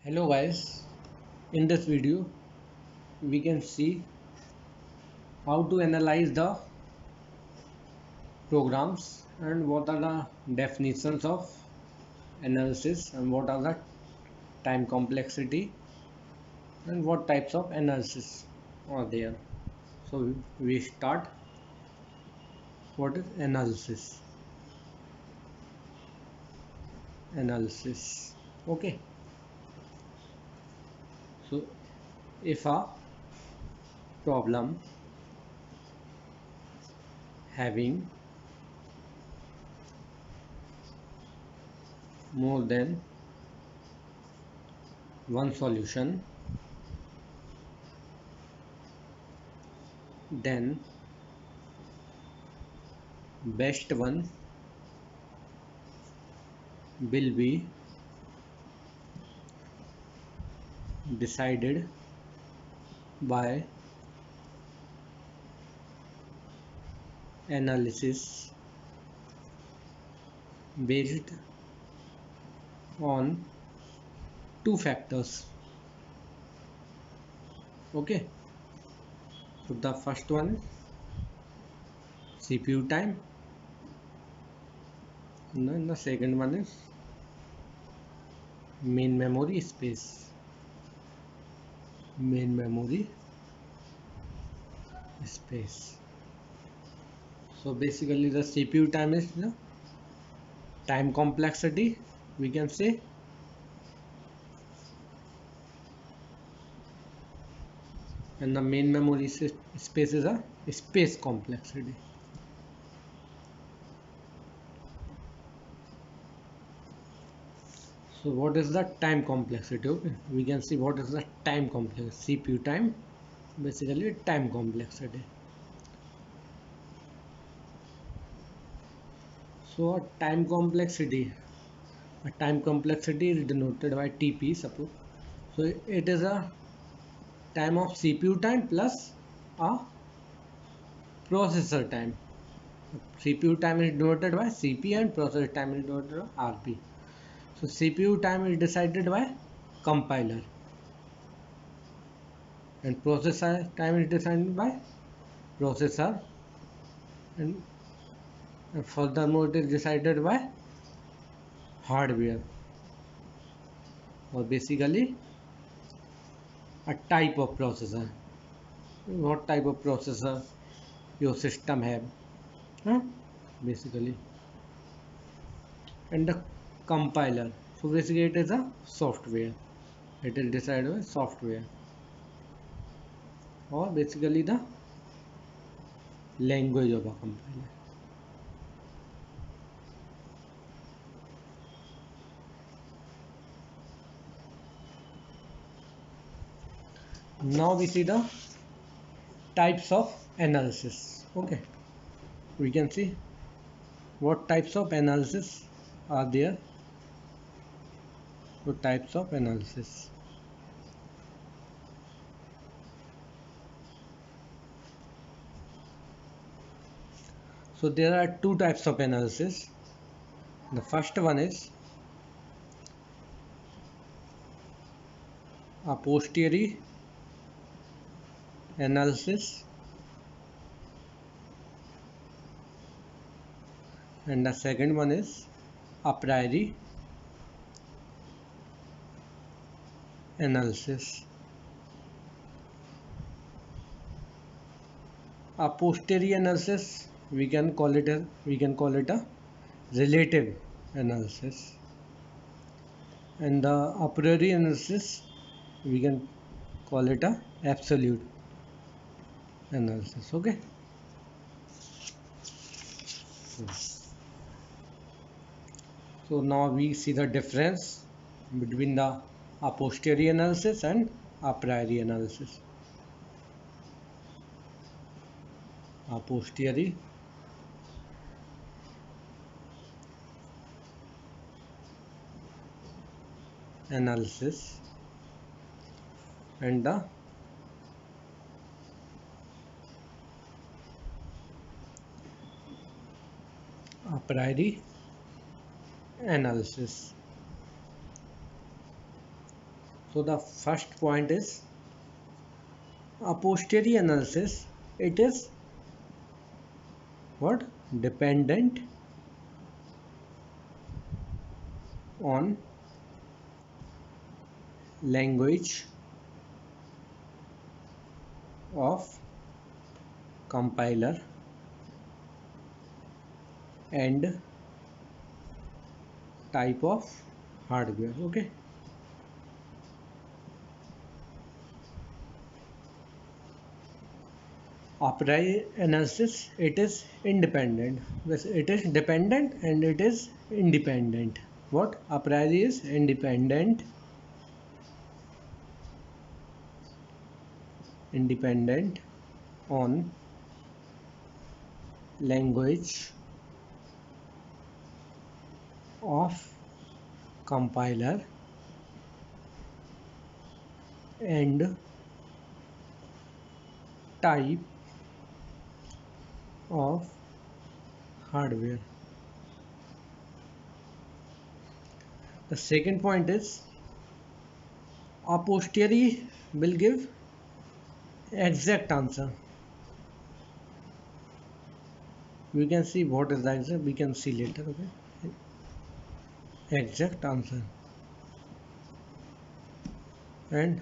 Hello guys, in this video we can see how to analyze the programs and what are the definitions of analysis and what are the time complexity and what types of analysis are there. So we start. What is analysis? Analysis. Okay. So if a problem having more than one solution, then best one will be decided by analysis based on two factors. Okay, so the first one is CPU time and then the second one is main memory space. Main memory space. So basically the CPU time is the time complexity, we can say, and the main memory space is a space complexity. So what is the time complexity? Okay, we can see what is the time complex. CPU time, basically time complexity. So a time complexity is denoted by TP, suppose. So it is a time of CPU time plus a processor time. CPU time is denoted by CP and processor time is denoted by RP. So CPU time is decided by compiler and processor time is decided by processor, and furthermore it is decided by hardware, or basically a type of processor. What type of processor your system have, huh? Basically, and the compiler. So basically it is a software. It is decided by software, or basically the language of a compiler. Now we see the types of analysis. Okay, we can see what types of analysis are there. So types of analysis. So there are two types of analysis. The first one is a posteriori analysis, and the second one is a priori analysis. A posteriori analysis, we can call it a relative analysis, and the a priori analysis, we can call it a absolute analysis. Okay, so now we see the difference between the a posteriori analysis and a priori analysis. A posteriori analysis and the a priori analysis. So the first point is a posteriori analysis. It is what? Dependent on language of compiler and type of hardware. Okay. A priori analysis, it is independent. It is dependent and it is independent. What? A priori is independent on language of compiler and type of hardware. The second point is a posteriori will give exact answer. We can see what is the answer, we can see later. Okay, exact answer. And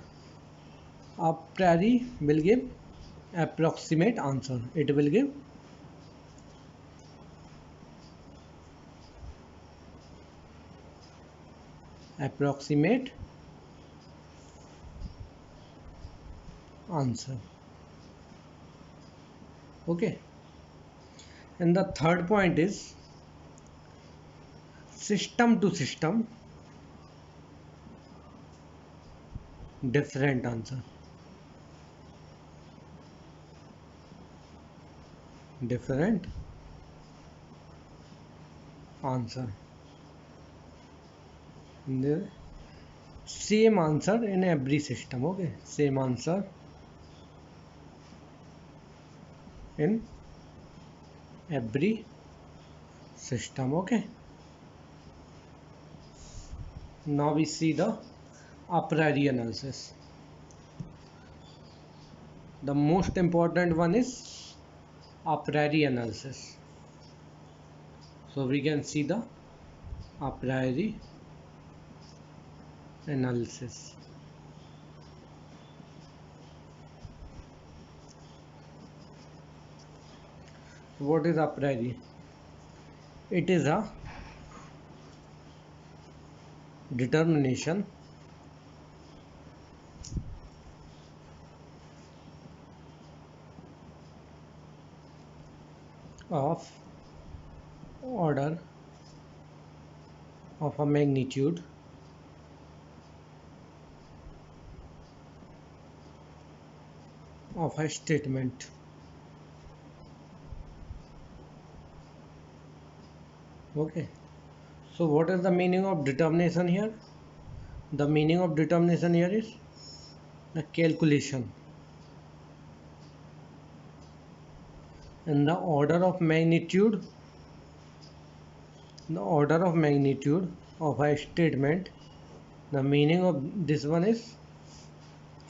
a priori will give approximate answer. It will give approximate answer. Okay. And the third point is system to system different answer. Different answer. The same answer in every system. Okay, same answer in every system. Okay, now we see the a priori analysis. The most important one is a priori analysis. So we can see the a priori analysis. What is a priori? It is a determination of order of a magnitude of a statement. Okay, so what is the meaning of determination here? The meaning of determination here is the calculation and the order of magnitude of a statement. The meaning of this one is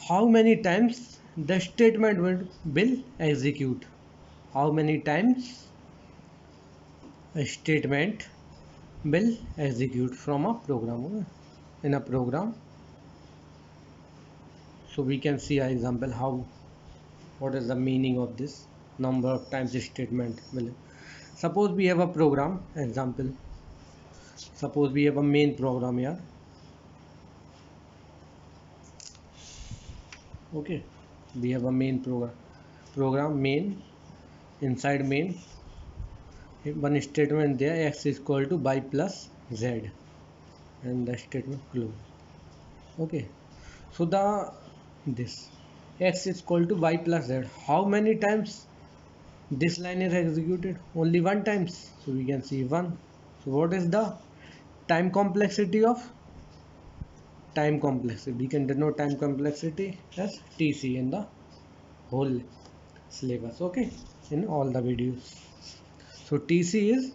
how many times the statement will execute. How many times a statement will execute from a program. Okay? In a program, so we can see an example how what is the meaning of this number of times statement will. Suppose we have a program example. Suppose we have a main program here. Okay, we have a main program main. Inside main, one statement there, x is equal to y plus z, and the statement close. Okay, so this x is equal to y plus z, how many times this line is executed? Only one times, so we can see 1. So what is the time complexity of time complexity? We can denote time complexity as TC in the whole syllabus. Okay, in all the videos. So TC is,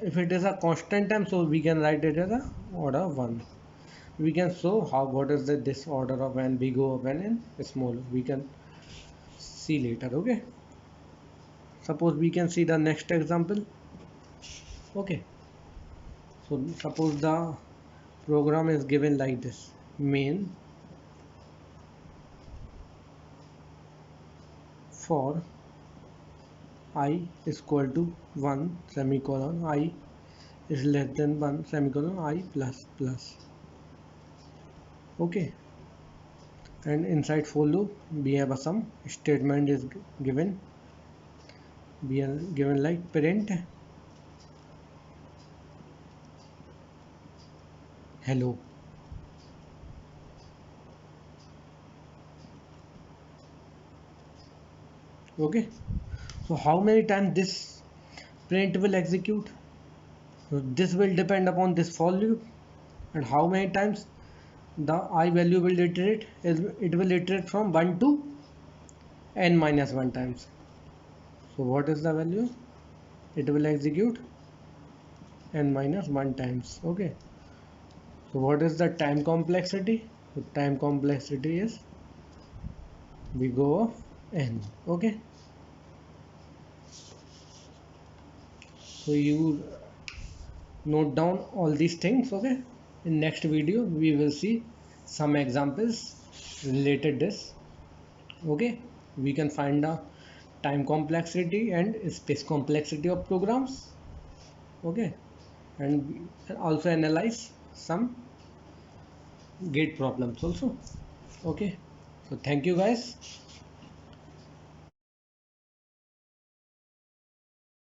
if it is a constant time, so we can write it as a order 1. we can show how what is the this order of n, big O of n and small o. We can see later. Okay, suppose we can see the next example. Okay, so suppose the program is given like this: main for I is equal to 1 semicolon, I is less than 1 semicolon, I plus plus. Okay, and inside for loop we have a sum statement is given. We are given like print hello. Okay, so how many times this print will execute? So this will depend upon this for loop, and how many times the I value will iterate. It will iterate from 1 to n minus 1 times. So what is the value? It will execute n minus 1 times. Okay, so what is the time complexity? The time complexity is big O of n. Okay, so you note down all these things. Okay, in next video we will see some examples related this. Okay, we can find the time complexity and space complexity of programs. Okay, and also analyze some gate problems also. Okay, so thank you guys.